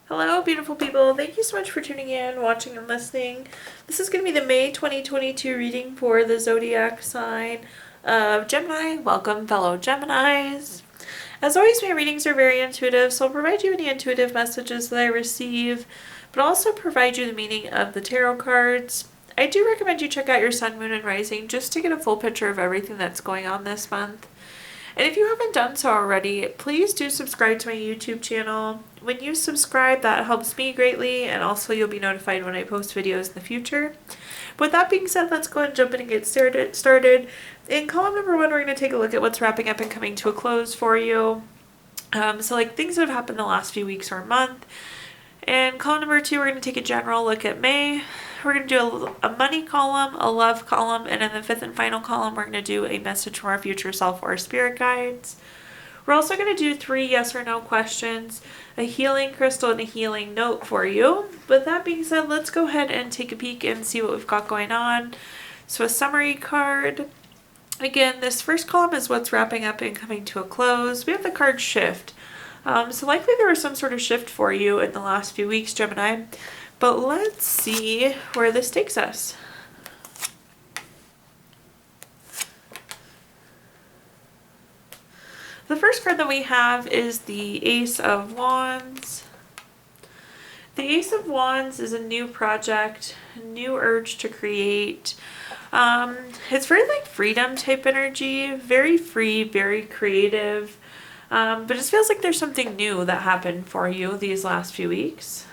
Hello, beautiful people. Thank you so much for tuning in, watching, and listening. This is going to be the May 2022 reading for the zodiac sign of Gemini. Welcome, fellow Geminis. As always, my readings are very intuitive, so I'll provide you any intuitive messages that I receive, but also provide you the meaning of the tarot cards. I do recommend you check out your sun, moon, and rising just to get a full picture of everything that's going on this month. And if you haven't done so already, please do subscribe to my YouTube channel. When you subscribe, that helps me greatly, and also you'll be notified when I post videos in the future. With that being said, let's go ahead and jump in and get started. In column number 1, we're going to take a look at what's wrapping up and coming to a close for you. So things that have happened the last few weeks or month. In column number 2, we're going to take a general look at May. We're going to do a money column, a love column, and in the 5th and final column, we're going to do a message from our future self or spirit guides. We're also going to do 3 yes or no questions, a healing crystal, and a healing note for you. With that being said, let's go ahead and take a peek and see what we've got going on. So a summary card. Again, this first column is what's wrapping up and coming to a close. We have the card shift. So likely there was some sort of shift for you in the last few weeks, Gemini. But let's see where this takes us. The first card that we have is the Ace of Wands. The Ace of Wands is a new project, a new urge to create. It's very like freedom type energy, very free, very creative. But it just feels like there's something new that happened for you these last few weeks.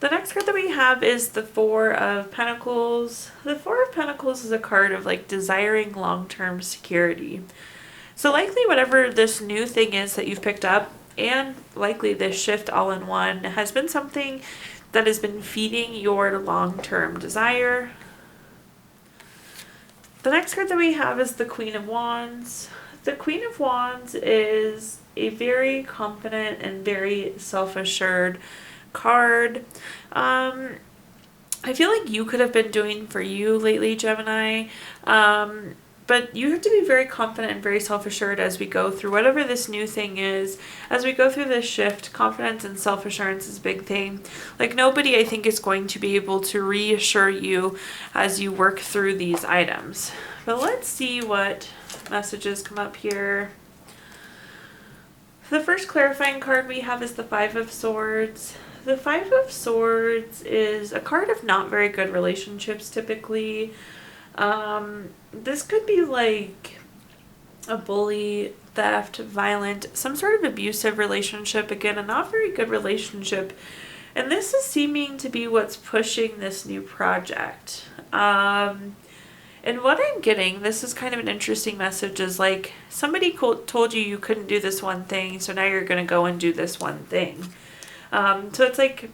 The next card that we have is the Four of Pentacles. The Four of Pentacles is a card of like desiring long-term security. So likely whatever this new thing is that you've picked up, and likely this shift all in one, has been something that has been feeding your long-term desire. The next card that we have is the Queen of Wands. The Queen of Wands is a very confident and very self-assured card. I feel like you could have been doing for you lately, Gemini. But you have to be very confident and very self-assured as we go through whatever this new thing is. As we go through this shift, confidence and self-assurance is a big thing. Like nobody, I think, is going to be able to reassure you as you work through these items. But let's see what messages come up here. The first clarifying card we have is the Five of Swords. The Five of Swords is a card of not very good relationships typically. This could be like a bully, theft, violent, some sort of abusive relationship. Again, a not very good relationship. And this is seeming to be what's pushing this new project. And what I'm getting, this is kind of an interesting message, is like somebody told you you couldn't do this one thing, so now you're going to go and do this one thing. So it's like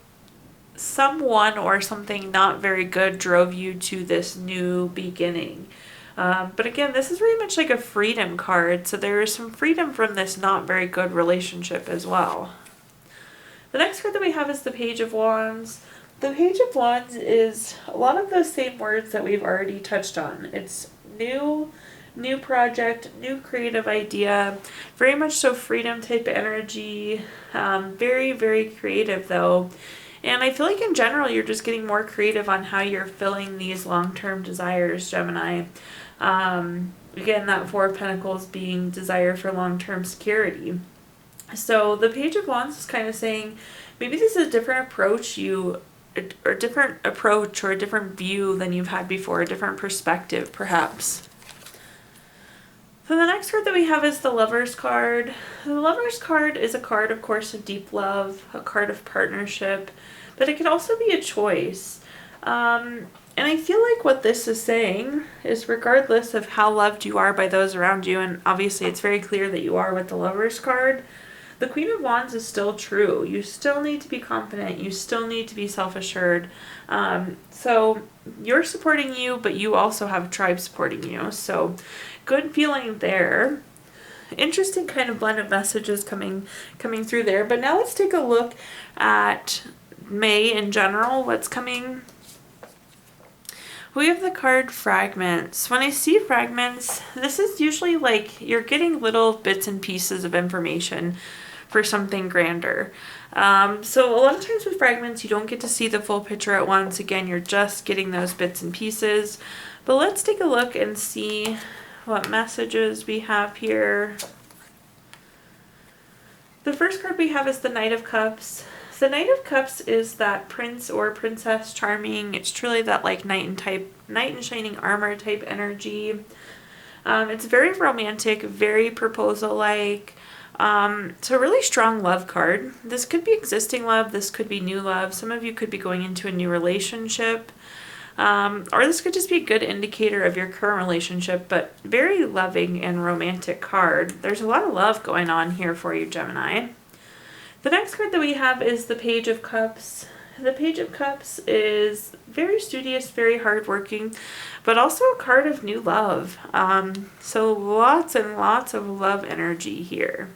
someone or something not very good drove you to this new beginning. But again, this is very much like a freedom card, so there is some freedom from this not very good relationship as well. The next card that we have is the Page of Wands. The Page of Wands is a lot of those same words that we've already touched on. It's new project, new creative idea, very much so freedom type energy, very, very creative though. And I feel like in general, you're just getting more creative on how you're filling these long-term desires, Gemini. Again, that Four of Pentacles being desire for long-term security. So the Page of Wands is kind of saying, maybe this is a different approach or a different view than you've had before, a different perspective, perhaps. So the next card that we have is the Lover's card. The Lover's card is a card, of course, of deep love, a card of partnership, but it can also be a choice. And I feel like what this is saying is regardless of how loved you are by those around you, and obviously it's very clear that you are with the Lover's card, the Queen of Wands is still true. You still need to be confident. You still need to be self-assured. So you're supporting you, but you also have a tribe supporting you. So good feeling there. Interesting kind of blend of messages coming through there. But now let's take a look at May in general, what's coming. We have the card Fragments. When I see fragments, this is usually like you're getting little bits and pieces of information for something grander. So a lot of times with fragments, you don't get to see the full picture at once. Again, you're just getting those bits and pieces. But let's take a look and see what messages we have here. The first card we have is the Knight of Cups. The Knight of Cups is that prince or princess charming. It's truly that like knight in shining armor type energy. It's very romantic, very proposal-like. It's a really strong love card. This could be existing love. This could be new love. Some of you could be going into a new relationship. Or this could just be a good indicator of your current relationship, but very loving and romantic card. There's a lot of love going on here for you, Gemini. The next card that we have is the Page of Cups. The Page of Cups is very studious, very hardworking, but also a card of new love. So lots and lots of love energy here.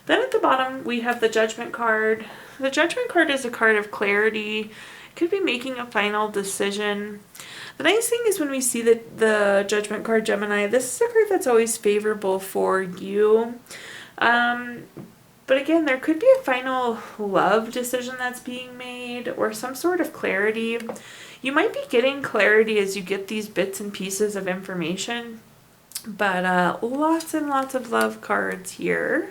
Then at the bottom, we have the Judgment card. The Judgment card is a card of clarity. Could be making a final decision. The nice thing is when we see the Judgment card, Gemini, this is a card that's always favorable for you. But again, there could be a final love decision that's being made or some sort of clarity. You might be getting clarity as you get these bits and pieces of information, but lots and lots of love cards here.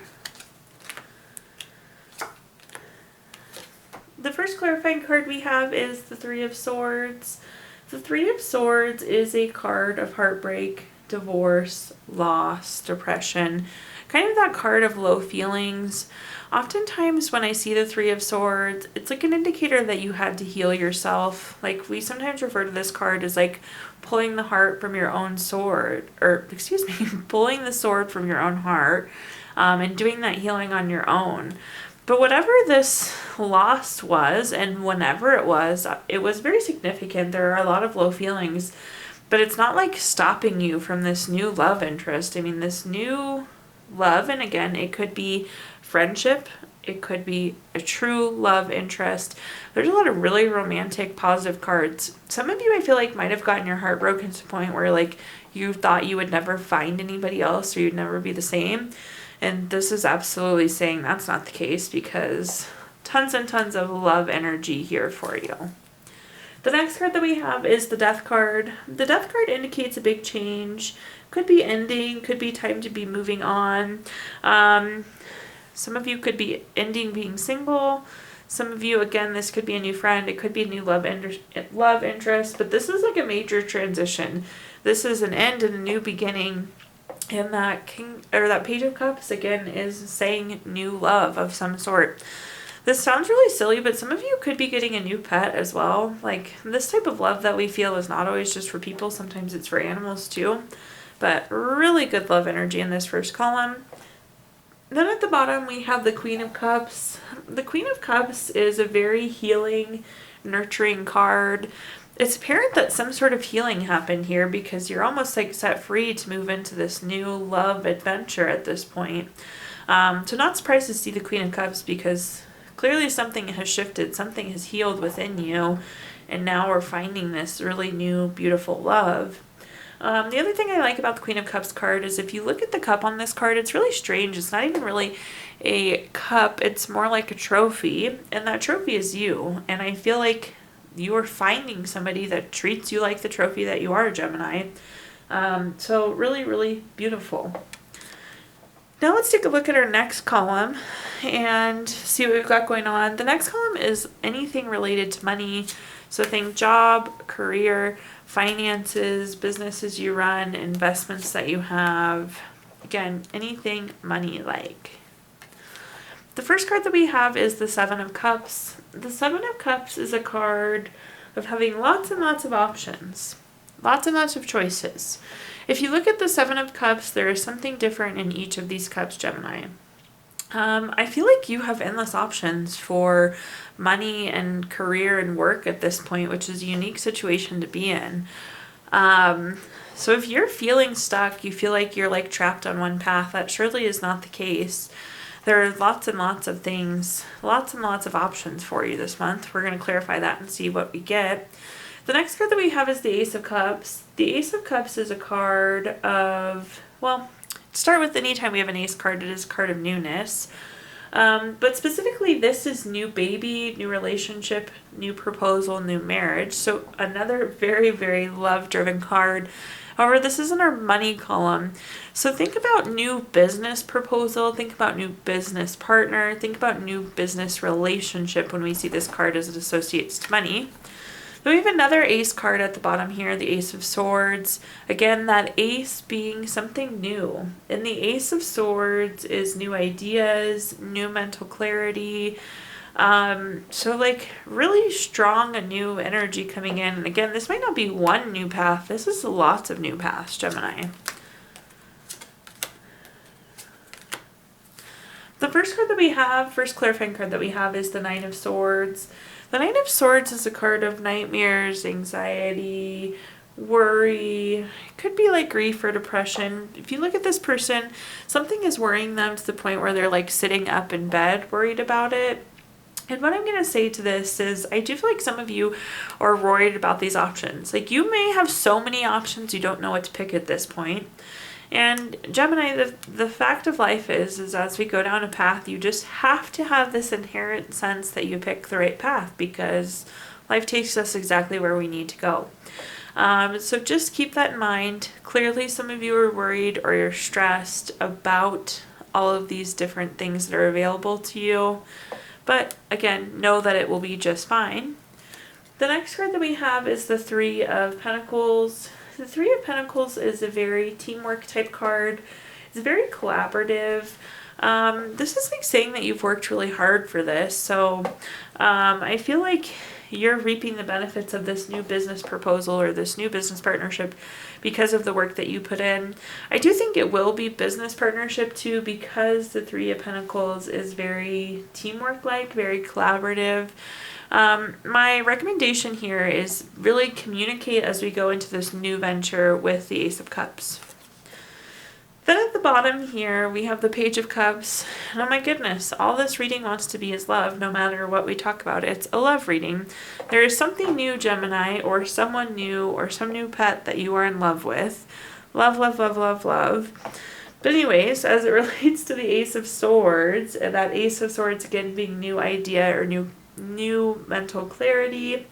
The first clarifying card we have is the Three of Swords. The Three of Swords is a card of heartbreak, divorce, loss, depression, kind of that card of low feelings. Oftentimes when I see the Three of Swords, it's like an indicator that you had to heal yourself. Like we sometimes refer to this card as like pulling the heart from your own sword, or excuse me, pulling the sword from your own heart, and doing that healing on your own. But whatever this loss was, and whenever it was very significant. There are a lot of low feelings, but it's not like stopping you from this new love interest. I mean, this new love, and again, it could be friendship, it could be a true love interest. There's a lot of really romantic, positive cards. Some of you, I feel like, might have gotten your heart broken to the point where like you thought you would never find anybody else or you'd never be the same. And this is absolutely saying that's not the case, because tons and tons of love energy here for you. The next card that we have is the Death card. The Death card indicates a big change. Could be ending, could be time to be moving on. Some of you could be ending being single. Some of you, again, this could be a new friend. It could be a new love interest. But this is like a major transition. This is an end and a new beginning. And that Page of Cups, again, is saying new love of some sort. This sounds really silly, but some of you could be getting a new pet as well. Like, this type of love that we feel is not always just for people. Sometimes it's for animals too. But really good love energy in this first column. Then at the bottom, we have the Queen of Cups. The Queen of Cups is a very healing, nurturing card. It's apparent that some sort of healing happened here, because you're almost like set free to move into this new love adventure at this point. So not surprised to see the Queen of Cups, because clearly something has shifted, something has healed within you, and now we're finding this really new, beautiful love. The other thing I like about the Queen of Cups card is if you look at the cup on this card, it's really strange. It's not even really a cup. It's more like a trophy, and that trophy is you. And I feel like you are finding somebody that treats you like the trophy that you are, Gemini. So really, really beautiful. Now let's take a look at our next column and see what we've got going on. The next column is anything related to money. So think job, career, finances, businesses you run, investments that you have. Again, anything money-like. The first card that we have is the Seven of Cups. The Seven of Cups is a card of having lots and lots of options, lots and lots of choices. If you look at the Seven of Cups, there is something different in each of these cups, Gemini. I feel like you have endless options for money and career and work at this point, which is a unique situation to be in. So if you're feeling stuck, you feel like you're like trapped on one path, that surely is not the case. There are lots and lots of things, lots and lots of options for you this month. We're going to clarify that and see what we get. The next card that we have is the Ace of Cups. The Ace of Cups is a card of, well, to start with, anytime we have an ace card, it is a card of newness. But specifically, this is new baby, new relationship, new proposal, new marriage. So another very, very love-driven card. However, this isn't our money column. So think about new business proposal, think about new business partner, think about new business relationship when we see this card as it associates to money. Then we have another ace card at the bottom here, the Ace of Swords. Again, that ace being something new. And the Ace of Swords is new ideas, new mental clarity. So like really strong, a new energy coming in. And again, this might not be one new path. This is lots of new paths, Gemini. The first card that we have, first clarifying card that we have is the Knight of Swords. The Knight of Swords is a card of nightmares, anxiety, worry. It could be like grief or depression. If you look at this person, something is worrying them to the point where they're like sitting up in bed worried about it. And what I'm going to say to this is I do feel like some of you are worried about these options. Like you may have so many options you don't know what to pick at this point. And Gemini, the fact of life is as we go down a path, you just have to have this inherent sense that you pick the right path because life takes us exactly where we need to go. So just keep that in mind. Clearly, some of you are worried or you're stressed about all of these different things that are available to you. But again, know that it will be just fine. The next card that we have is the Three of Pentacles. The Three of Pentacles is a very teamwork type card. It's very collaborative. This is like saying that you've worked really hard for this. So I feel like you're reaping the benefits of this new business proposal or this new business partnership because of the work that you put in. I do think it will be business partnership too because the Three of Pentacles is very teamwork-like, very collaborative. My recommendation here is really communicate as we go into this new venture with the Ace of Cups. Then at the bottom here, we have the Page of Cups. And oh my goodness, all this reading wants to be is love, no matter what we talk about. It's a love reading. There is something new, Gemini, or someone new, or some new pet that you are in love with. Love, love, love, love, love. But anyways, as it relates to the Ace of Swords, and that Ace of Swords again being new idea or new mental clarity.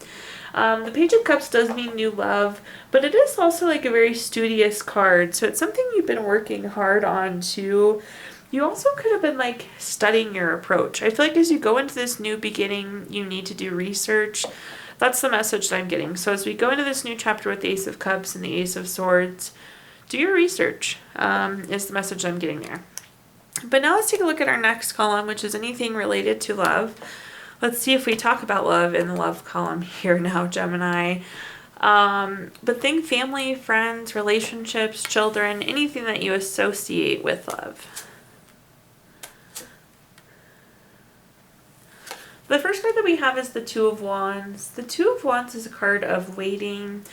The Page of Cups does mean new love, but it is also like a very studious card. So it's something you've been working hard on too. You also could have been like studying your approach. I feel like as you go into this new beginning, you need to do research. That's the message that I'm getting. So as we go into this new chapter with the Ace of Cups and the Ace of Swords, do your research, is the message I'm getting there. But now let's take a look at our next column, which is anything related to love. Let's see if we talk about love in the love column here now, Gemini. But think family, friends, relationships, children, anything that you associate with love. The first card that we have is the Two of Wands. The Two of Wands is a card of waiting.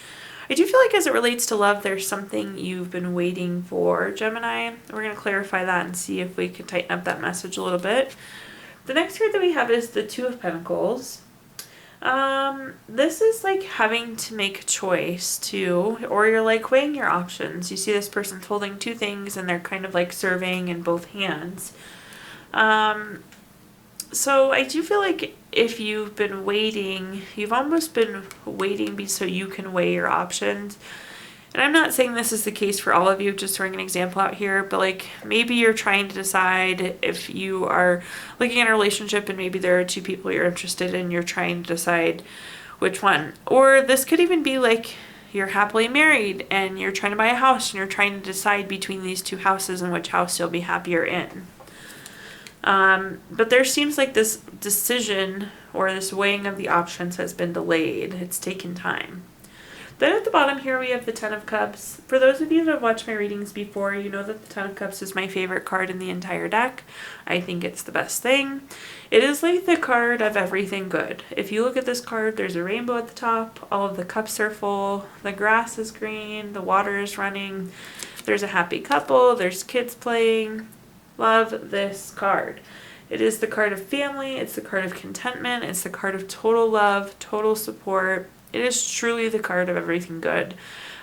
I do feel like as it relates to love, there's something you've been waiting for, Gemini. We're going to clarify that and see if we can tighten up that message a little bit. The next card that we have is the Two of Pentacles. This is like having to make a choice too, or you're like weighing your options. You see this person's holding two things and they're kind of like serving in both hands. So I do feel like if you've been waiting, you've almost been waiting so you can weigh your options. And I'm not saying this is the case for all of you, just throwing an example out here, but like maybe you're trying to decide if you are looking at a relationship and maybe there are two people you're interested in, you're trying to decide which one. Or this could even be like you're happily married and you're trying to buy a house and you're trying to decide between these two houses and which house you'll be happier in. But there seems like this decision or this weighing of the options has been delayed. It's taken time. Then at the bottom here we have the Ten of Cups. For those of you that have watched my readings before, you know that the Ten of Cups is my favorite card in the entire deck. I think it's the best thing. It is like the card of everything good. If you look at this card, there's a rainbow at the top, all of the cups are full, the grass is green, the water is running, there's a happy couple, there's kids playing. Love this card. It is the card of family, it's the card of contentment, it's the card of total love, total support. It is truly the card of everything good.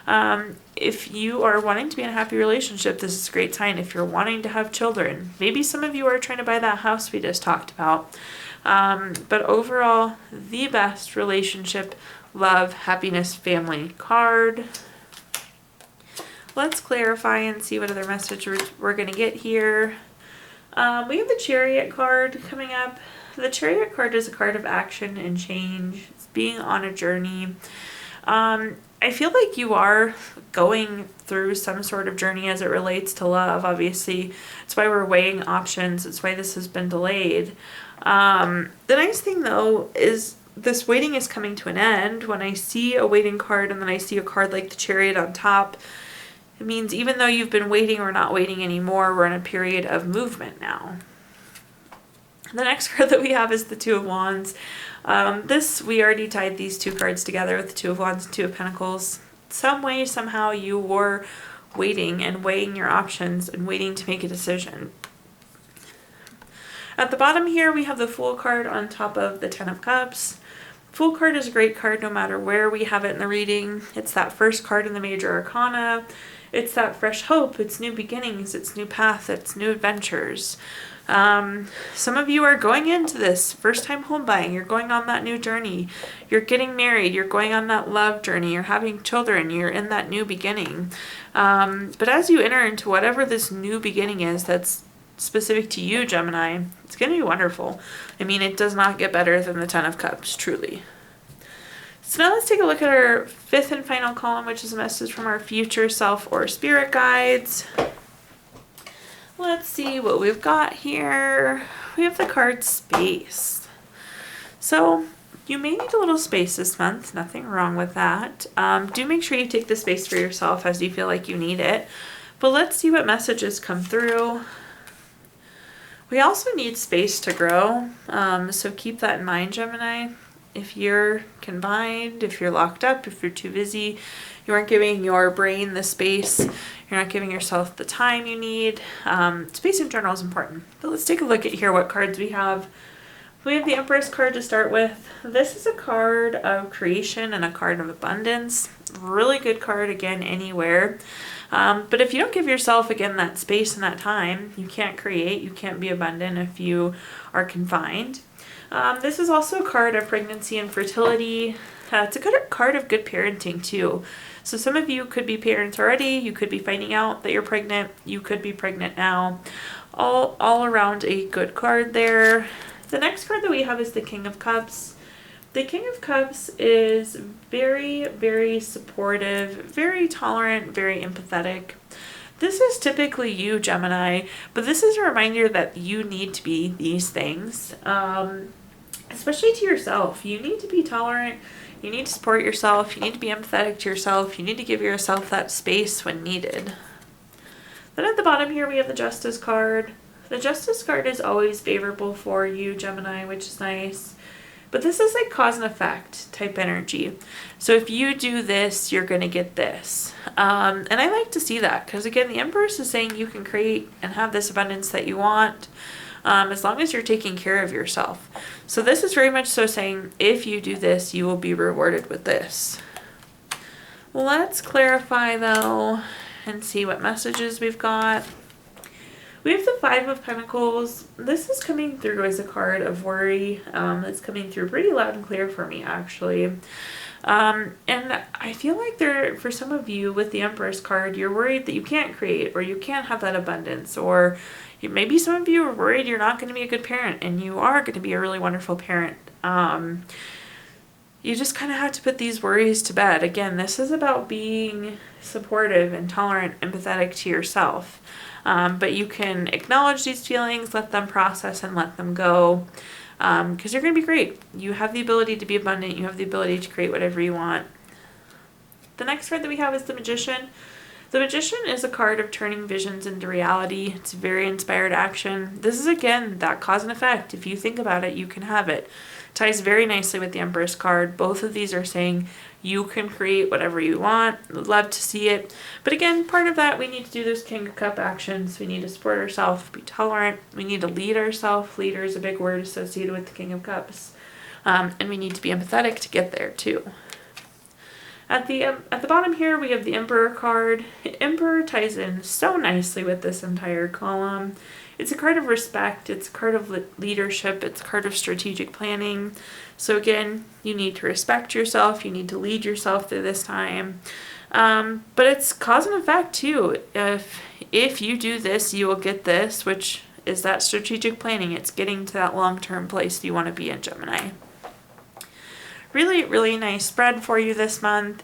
If you are wanting to be in a happy relationship, this is a great sign. If you're wanting to have children, maybe some of you are trying to buy that house we just talked about. But overall, the best relationship, love, happiness, family card. Let's clarify and see what other message we're going to get here. We have the Chariot card coming up. The Chariot card is a card of action and change. It's being on a journey. I feel like you are going through some sort of journey as it relates to love, obviously. That's why we're weighing options. That's why this has been delayed. The nice thing, though, is this waiting is coming to an end. When I see a waiting card and then I see a card like the Chariot on top, it means even though you've been waiting, we're not waiting anymore. We're in a period of movement now. The next card that we have is the Two of Wands. We already tied these two cards together with the Two of Wands and Two of Pentacles. Some way, somehow, you were waiting and weighing your options and waiting to make a decision. At the bottom here, we have the Fool card on top of the Ten of Cups. Fool card is a great card no matter where we have it in the reading. It's that first card in the major arcana. It's that fresh hope. It's new beginnings. It's new path. It's new adventures. Some of you are going into this first time home buying. You're going on that new journey. You're getting married. You're going on that love journey. You're having children. You're in that new beginning. But as you enter into whatever this new beginning is that's specific to you, Gemini, it's going to be wonderful. I mean, it does not get better than the Ten of Cups, truly. So now let's take a look at our fifth and final column, which is a message from our future self or spirit guides. Let's see what we've got here. We have the card Space. So you may need a little space this month. Nothing wrong with that. Do make sure you take the space for yourself as you feel like you need it. But let's see what messages come through. We also need space to grow. So keep that in mind, Gemini. If you're confined, if you're locked up, if you're too busy, you aren't giving your brain the space, you're not giving yourself the time you need. Space in general is important. But let's take a look at here what cards we have. We have the Empress card to start with. This is a card of creation and a card of abundance. Really good card, again, anywhere. But if you don't give yourself, again, that space and that time, you can't create, you can't be abundant if you are confined. This is also a card of pregnancy and fertility. It's a good card of good parenting too. So some of you could be parents already. You could be finding out that you're pregnant. You could be pregnant now. All around a good card there. The next card that we have is the King of Cups. The King of Cups is very, very supportive, very tolerant, very empathetic. This is typically you, Gemini, but this is a reminder that you need to be these things, especially to yourself. You need to be tolerant. You need to support yourself. You need to be empathetic to yourself. You need to give yourself that space when needed. Then at the bottom here, we have the Justice card. The Justice card is always favorable for you, Gemini, which is nice. But this is like cause and effect type energy. So if you do this, you're going to get this. And I like to see that because, again, the Empress is saying you can create and have this abundance that you want as long as you're taking care of yourself. So this is very much so saying if you do this, you will be rewarded with this. Let's clarify, though, and see what messages we've got. We have the Five of Pentacles. This is coming through as a card of worry. It's coming through pretty loud and clear for me, actually. And I feel like for some of you with the Empress card, you're worried that you can't create or you can't have that abundance. Or maybe some of you are worried you're not going to be a good parent and you are going to be a really wonderful parent. You just kind of have to put these worries to bed. Again, this is about being supportive and tolerant, empathetic to yourself. But you can acknowledge these feelings, let them process and let them go, because you're going to be great. You have the ability to be abundant. You have the ability to create whatever you want. The next card that we have is the Magician. The Magician is a card of turning visions into reality. It's very inspired action. This is, again, that cause and effect. If you think about it, you can have it. Ties very nicely with the Empress card. Both of these are saying you can create whatever you want. Love to see it. But again, part of that, we need to do those King of Cup actions. We need to support ourselves, be tolerant. We need to lead ourselves. Leader is a big word associated with the King of Cups. And we need to be empathetic to get there too. At the bottom here, we have the Emperor card. Emperor ties in so nicely with this entire column. It's a card of respect, it's a card of leadership, it's a card of strategic planning. So again, you need to respect yourself, you need to lead yourself through this time. But it's cause and effect too. If you do this, you will get this, which is that strategic planning. It's getting to that long-term place you want to be in, Gemini. Really, really nice spread for you this month.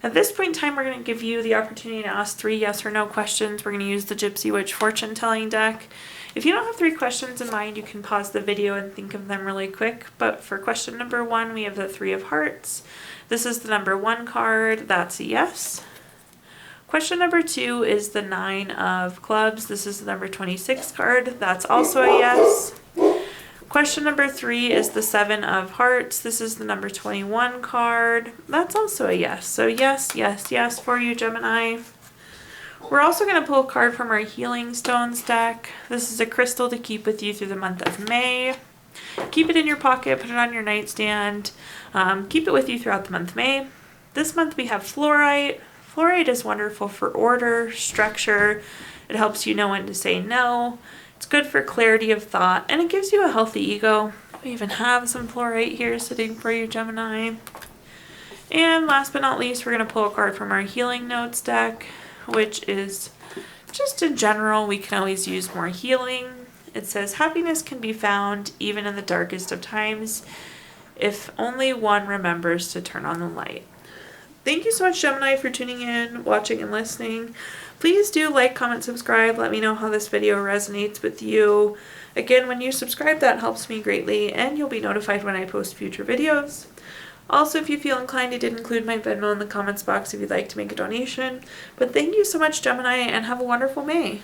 At this point in time, we're going to give you the opportunity to ask 3 yes or no questions. We're going to use the Gypsy Witch fortune telling deck. If you don't have 3 questions in mind, you can pause the video and think of them really quick. But for question number 1, we have the 3 of Hearts. This is the number 1 card. That's a yes. Question number 2 is the 9 of Clubs. This is the number 26 card. That's also a yes. Question number 3 is the 7 of Hearts. This is the number 21 card. That's also a yes. So yes, yes, yes for you, Gemini. We're also going to pull a card from our Healing Stones deck. This is a crystal to keep with you through the month of May. Keep it in your pocket, put it on your nightstand. Keep it with you throughout the month of May. This month we have fluorite. Fluorite is wonderful for order, structure. It helps you know when to say no. It's good for clarity of thought, and it gives you a healthy ego. We even have some fluorite here sitting for you, Gemini. And last but not least, we're going to pull a card from our Healing Notes deck, which is just in general, we can always use more healing. It says, happiness can be found even in the darkest of times if only one remembers to turn on the light. Thank you so much, Gemini, for tuning in, watching, and listening. Please do like, comment, subscribe. Let me know how this video resonates with you. Again, when you subscribe, that helps me greatly, and you'll be notified when I post future videos. Also, if you feel inclined, I did include my Venmo in the comments box if you'd like to make a donation. But thank you so much, Gemini, and have a wonderful May.